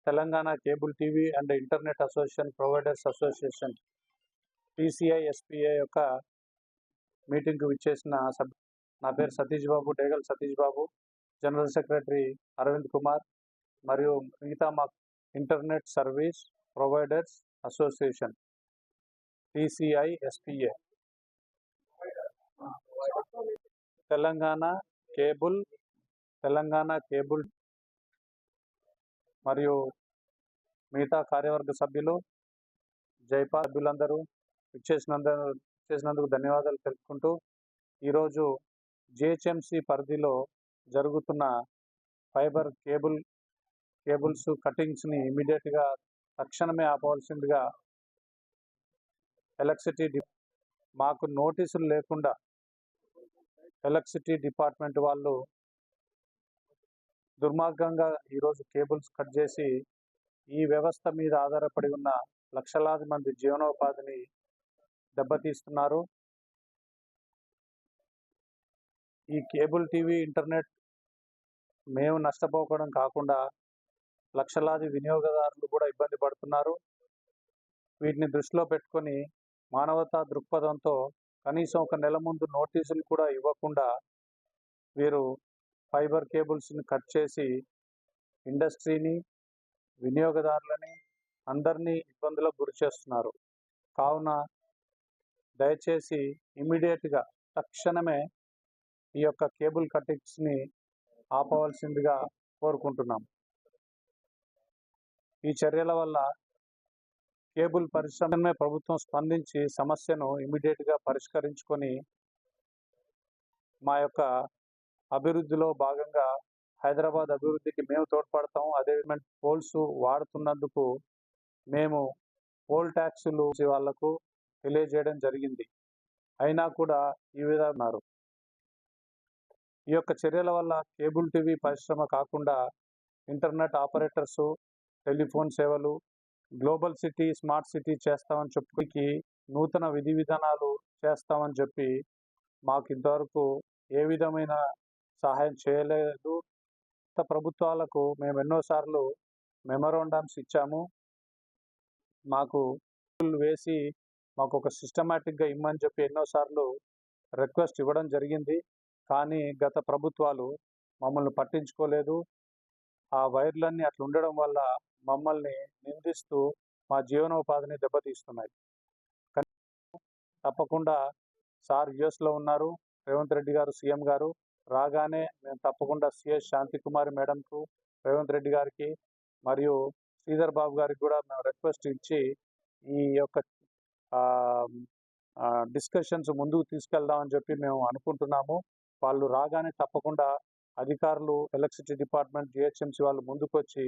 Telangana cable TV and internet association providers association TCI-SPA యొక్క మీటింగ్కు విచ్చేసిన నా పేరు సతీష్ బాబు, డేగల్ సతీష్ బాబు, జనరల్ సెక్రటరీ అరవింద్ కుమార్ మరియు మిగతా మా internet service providers association TCI-SPA Telangana cable మరియు మిగతా కార్యవర్గ సభ్యులు జైపా సభ్యులందరూ ఇచ్చేసినందుకు ధన్యవాదాలు తెలుపుకుంటూ ఈరోజు GHMC పరిధిలో జరుగుతున్న ఫైబర్ కేబుల్స్ కటింగ్స్ని ఇమీడియట్గా తక్షణమే ఆపవలసిందిగా మాకు నోటీసులు లేకుండా ఎలక్ట్రిసిటీ డిపార్ట్మెంట్ వాళ్ళు దుర్మార్గంగా ఈరోజు కేబుల్స్ కట్ చేసి ఈ వ్యవస్థ మీద ఆధారపడి ఉన్న లక్షలాది మంది జీవనోపాధిని దెబ్బతీస్తున్నారు. ఈ కేబుల్ టీవీ ఇంటర్నెట్ మేము నష్టపోవడం కాకుండా లక్షలాది వినియోగదారులు కూడా ఇబ్బంది పడుతున్నారు. వీటిని దృష్టిలో పెట్టుకొని మానవతా దృక్పథంతో కనీసం ఒక నెల ముందు నోటీసులు కూడా ఇవ్వకుండా వీరు ఫైబర్ కేబుల్స్ని కట్ చేసి ఇండస్ట్రీని, వినియోగదారులని అందరినీ ఇబ్బందులకు గురి చేస్తున్నారు. కావున దయచేసి ఇమీడియట్గా తక్షణమే ఈ యొక్క కేబుల్ కటింగ్స్ని ఆపవలసిందిగా కోరుకుంటున్నాం. ఈ చర్యల వల్ల కేబుల్ పరిశ్రమమే ప్రభుత్వం స్పందించి సమస్యను ఇమీడియట్గా పరిష్కరించుకొని మా యొక్క అభివృద్ధిలో భాగంగా హైదరాబాద్ అభివృద్ధికి మేము తోడ్పడతాం. అదేవిధంగా పోల్స్ వాడుతున్నందుకు మేము పోల్ ట్యాక్సులు వాళ్లకు తెలియజేయడం జరిగింది. అయినా కూడా ఈ విధంగా ఉన్నారు. ఈ యొక్క చర్యల వల్ల కేబుల్ టీవీ పరిశ్రమ కాకుండా ఇంటర్నెట్ ఆపరేటర్స్, టెలిఫోన్ సేవలు, గ్లోబల్ సిటీ, స్మార్ట్ సిటీ చేస్తామని చెప్పి నూతన విధి విధానాలు చేస్తామని చెప్పి మాకు ఇంతవరకు ఏ విధమైన సహాయం చేయలేదు. ప్రభుత్వాలకు మేము ఎన్నోసార్లు మెమోరాండమ్స్ ఇచ్చాము. మాకు వేసి మాకు ఒక సిస్టమేటిక్గా ఇమ్మని చెప్పి ఎన్నోసార్లు రిక్వెస్ట్ ఇవ్వడం జరిగింది. కానీ గత ప్రభుత్వాలు మమ్మల్ని పట్టించుకోలేదు. ఆ వైర్లన్నీ అట్లా ఉండడం వల్ల మమ్మల్ని నిందిస్తూ మా జీవనోపాధిని దెబ్బతీస్తున్నాయి. తప్పకుండా సార్ యుఎస్లో ఉన్నారు, రేవంత్ రెడ్డి గారు సీఎం గారు రాగానే మేము తప్పకుండా సిఎస్ శాంతికుమారి మేడంకు, రేవంత్ రెడ్డి గారికి మరియు శ్రీధర్ బాబు గారికి కూడా మేము రిక్వెస్ట్ ఇచ్చి ఈ యొక్క డిస్కషన్స్ ముందుకు తీసుకెళ్దామని చెప్పి మేము అనుకుంటున్నాము. వాళ్ళు రాగానే తప్పకుండా అధికారులు, ఎలక్ట్రిసిటీ డిపార్ట్మెంట్, GHMC వాళ్ళు ముందుకు వచ్చి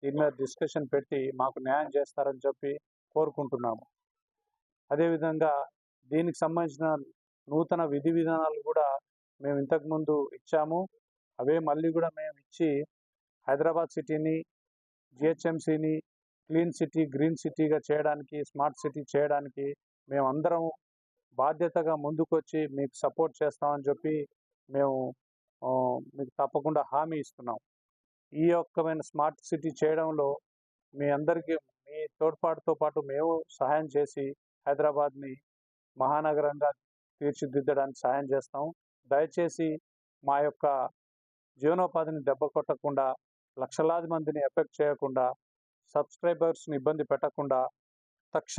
దీని మీద డిస్కషన్ పెట్టి మాకు న్యాయం చేస్తారని చెప్పి కోరుకుంటున్నాము. అదేవిధంగా దీనికి సంబంధించిన నూతన విధి విధానాలు కూడా మేము ఇంతకుముందు ఇచ్చాము. అవే మళ్ళీ కూడా మేము ఇచ్చి హైదరాబాద్ సిటీని, GHMCని క్లీన్ సిటీ, గ్రీన్ సిటీగా చేయడానికి, స్మార్ట్ సిటీ చేయడానికి మేమందరం బాధ్యతగా ముందుకొచ్చి మీకు సపోర్ట్ చేస్తామని చెప్పి మేము మీకు తప్పకుండా హామీ ఇస్తున్నాం. ఈ యొక్కమైన స్మార్ట్ సిటీ చేయడంలో మీ అందరికీ మీ తోడ్పాటుతో పాటు మేము సహాయం చేసి హైదరాబాద్ని మహానగరంగా తీర్చిదిద్దడానికి సహాయం చేస్తాం. దయచేసి మా యొక్క జీవనోపాధిని దెబ్బ కొట్టకుండా, లక్షలాది మందిని ఎఫెక్ట్ చేయకుండా, సబ్స్క్రైబర్స్ని ఇబ్బంది పెట్టకుండా